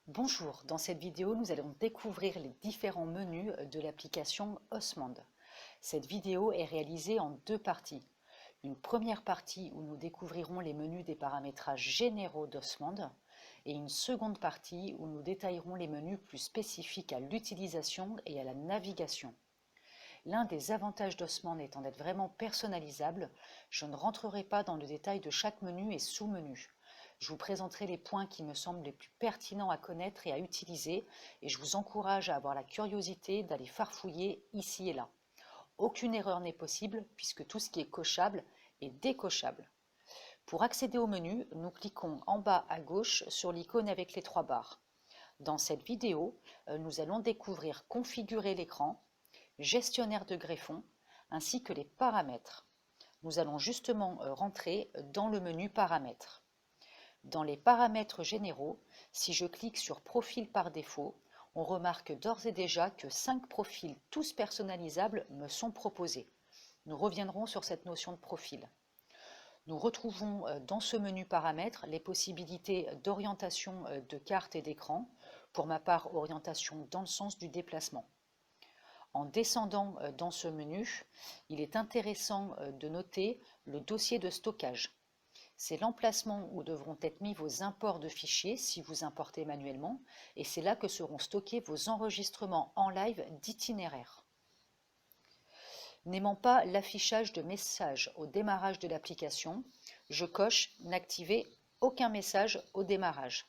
Bonjour, dans cette vidéo, nous allons découvrir les différents menus de l'application Osmand. Cette vidéo est réalisée en deux parties. Une première partie où nous découvrirons les menus des paramétrages généraux d'Osmand et une seconde partie où nous détaillerons les menus plus spécifiques à l'utilisation et à la navigation. L'un des avantages d'Osmand étant d'être vraiment personnalisable, je ne rentrerai pas dans le détail de chaque menu et sous-menu. Je vous présenterai les points qui me semblent les plus pertinents à connaître et à utiliser, et je vous encourage à avoir la curiosité d'aller farfouiller ici et là. Aucune erreur n'est possible puisque tout ce qui est cochable est décochable. Pour accéder au menu, nous cliquons en bas à gauche sur l'icône avec les trois barres. Dans cette vidéo, nous allons découvrir configurer l'écran, gestionnaire de greffons, ainsi que les paramètres. Nous allons justement rentrer dans le menu paramètres. Dans les paramètres généraux, si je clique sur profil par défaut, on remarque d'ores et déjà que 5 profils tous personnalisables me sont proposés. Nous reviendrons sur cette notion de profil. Nous retrouvons dans ce menu paramètres les possibilités d'orientation de carte et d'écran, pour ma part orientation dans le sens du déplacement. En descendant dans ce menu, il est intéressant de noter le dossier de stockage. C'est l'emplacement où devront être mis vos imports de fichiers si vous importez manuellement, et c'est là que seront stockés vos enregistrements en live d'itinéraire. N'aimant pas l'affichage de messages au démarrage de l'application, je coche « N'activer aucun message au démarrage ».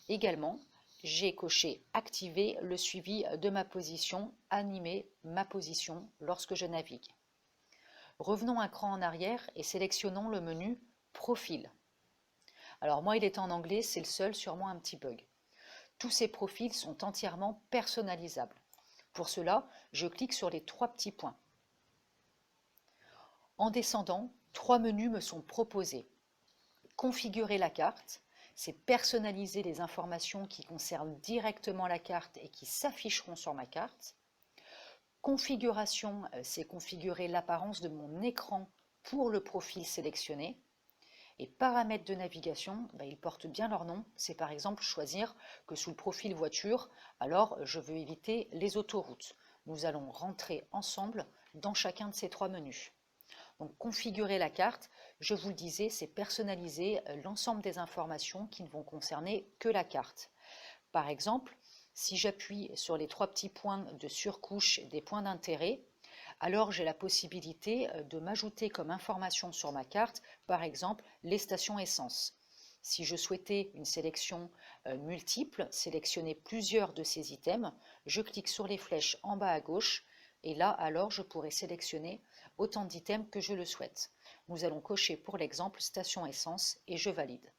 Également, j'ai coché « Activer le suivi de ma position, animer ma position lorsque je navigue ». Revenons un cran en arrière et sélectionnons le menu « Profil ». Alors moi, il est en anglais, c'est le seul, sûrement un petit bug. Tous ces profils sont entièrement personnalisables. Pour cela, je clique sur les trois petits points. En descendant, trois menus me sont proposés. Configurer la carte, c'est personnaliser les informations qui concernent directement la carte et qui s'afficheront sur ma carte. Configuration, c'est configurer l'apparence de mon écran pour le profil sélectionné. Et paramètres de navigation, ils portent bien leur nom. C'est par exemple choisir que sous le profil voiture, alors je veux éviter les autoroutes. Nous allons rentrer ensemble dans chacun de ces trois menus. Donc configurer la carte, je vous le disais, c'est personnaliser l'ensemble des informations qui ne vont concerner que la carte. Par exemple, si j'appuie sur les trois petits points de surcouche des points d'intérêt, alors j'ai la possibilité de m'ajouter comme information sur ma carte, par exemple, les stations essence. Si je souhaitais une sélection multiple, sélectionner plusieurs de ces items, je clique sur les flèches en bas à gauche et là, alors, je pourrais sélectionner autant d'items que je le souhaite. Nous allons cocher pour l'exemple station essence et je valide.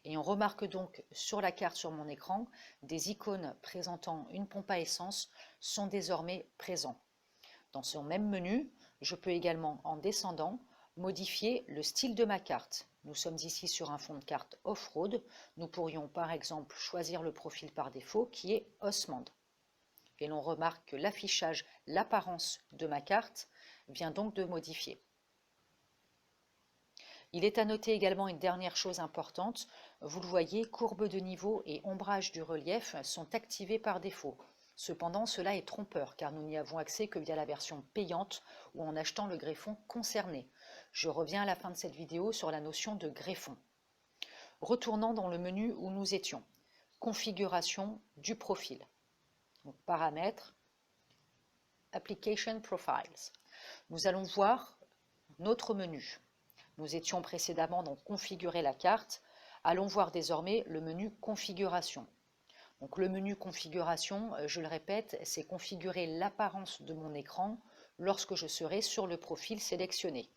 Et on remarque donc sur la carte sur mon écran, des icônes présentant une pompe à essence sont désormais présents. Dans ce même menu, je peux également, en descendant, modifier le style de ma carte. Nous sommes ici sur un fond de carte off-road. Nous pourrions par exemple choisir le profil par défaut qui est Osmand. Et l'on remarque que l'affichage, l'apparence de ma carte vient donc de modifier. Il est à noter également une dernière chose importante. Vous le voyez, courbe de niveau et ombrage du relief sont activés par défaut. Cependant, cela est trompeur car nous n'y avons accès que via la version payante ou en achetant le greffon concerné. Je reviens à la fin de cette vidéo sur la notion de greffon. Retournons dans le menu où nous étions. Configuration du profil. Donc, paramètres, Application Profiles. Nous allons voir notre menu. Nous étions précédemment dans configurer la carte. Allons voir désormais le menu configuration. Donc le menu configuration, je le répète, c'est configurer l'apparence de mon écran lorsque je serai sur le profil sélectionné.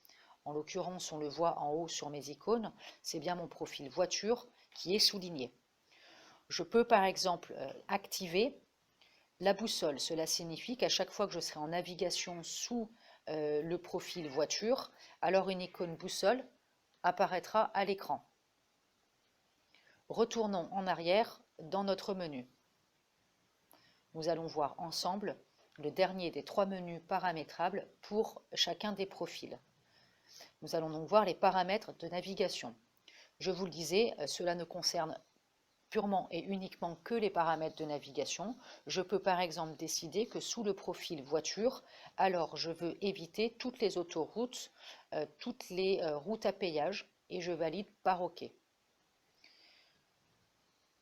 En l'occurrence, on le voit en haut sur mes icônes, c'est bien mon profil voiture qui est souligné. Je peux par exemple activer la boussole. Cela signifie qu'à chaque fois que je serai en navigation sous le profil voiture, alors une icône boussole apparaîtra à l'écran. Retournons en arrière dans notre menu. Nous allons voir ensemble le dernier des trois menus paramétrables pour chacun des profils. Nous allons donc voir les paramètres de navigation. Je vous le disais, cela ne concerne purement et uniquement que les paramètres de navigation. Je peux par exemple décider que sous le profil voiture, alors je veux éviter toutes les autoroutes, toutes les routes à péage et je valide par OK.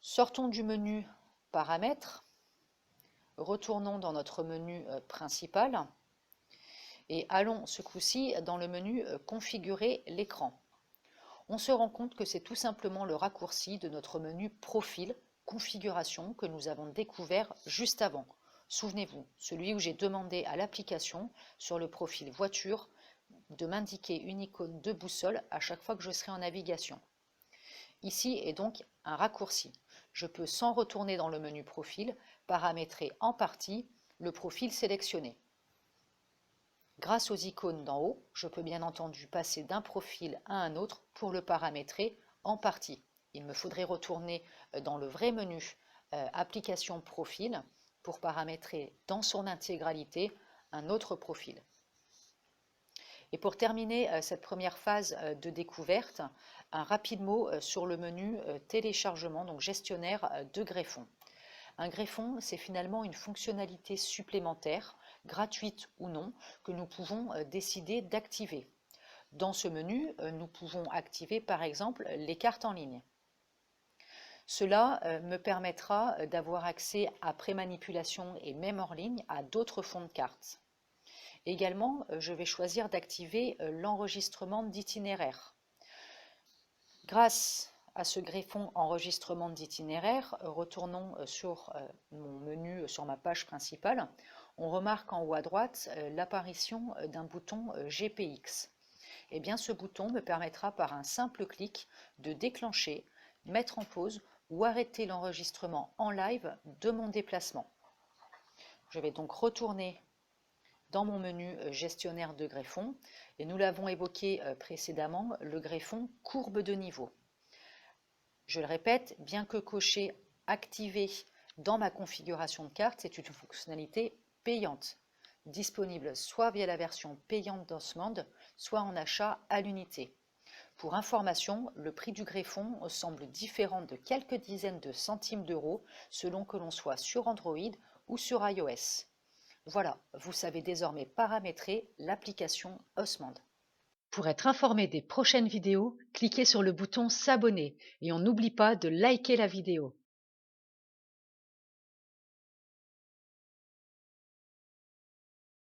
Sortons du menu paramètres, retournons dans notre menu principal et allons ce coup-ci dans le menu configurer l'écran. On se rend compte que c'est tout simplement le raccourci de notre menu Profil, Configuration que nous avons découvert juste avant. Souvenez-vous, celui où j'ai demandé à l'application sur le profil Voiture de m'indiquer une icône de boussole à chaque fois que je serai en navigation. Ici est donc un raccourci. Je peux, sans retourner dans le menu Profil, paramétrer en partie le profil sélectionné. Grâce aux icônes d'en haut, je peux bien entendu passer d'un profil à un autre pour le paramétrer en partie. Il me faudrait retourner dans le vrai menu Application Profil pour paramétrer dans son intégralité un autre profil. Et pour terminer cette première phase de découverte, un rapide mot sur le menu Téléchargement, donc gestionnaire de greffons. Un greffon, c'est finalement une fonctionnalité supplémentaire, gratuite ou non, que nous pouvons décider d'activer. Dans ce menu, nous pouvons activer par exemple les cartes en ligne. Cela me permettra d'avoir accès à prémanipulation et même hors ligne à d'autres fonds de cartes. Également, je vais choisir d'activer l'enregistrement d'itinéraire. Grâce à ce greffon enregistrement d'itinéraire, retournons sur mon menu, sur ma page principale. On remarque en haut à droite l'apparition d'un bouton GPX. Eh bien, ce bouton me permettra par un simple clic de déclencher, mettre en pause ou arrêter l'enregistrement en live de mon déplacement. Je vais donc retourner dans mon menu gestionnaire de greffons et nous l'avons évoqué précédemment, le greffon courbe de niveau. Je le répète, bien que coché activé dans ma configuration de carte, c'est une fonctionnalité payante, disponible soit via la version payante d'Osmond, soit en achat à l'unité. Pour information, le prix du greffon semble différent de quelques dizaines de centimes d'euros selon que l'on soit sur Android ou sur iOS. Voilà, vous savez désormais paramétrer l'application Osmond. Pour être informé des prochaines vidéos, cliquez sur le bouton s'abonner et on n'oublie pas de liker la vidéo.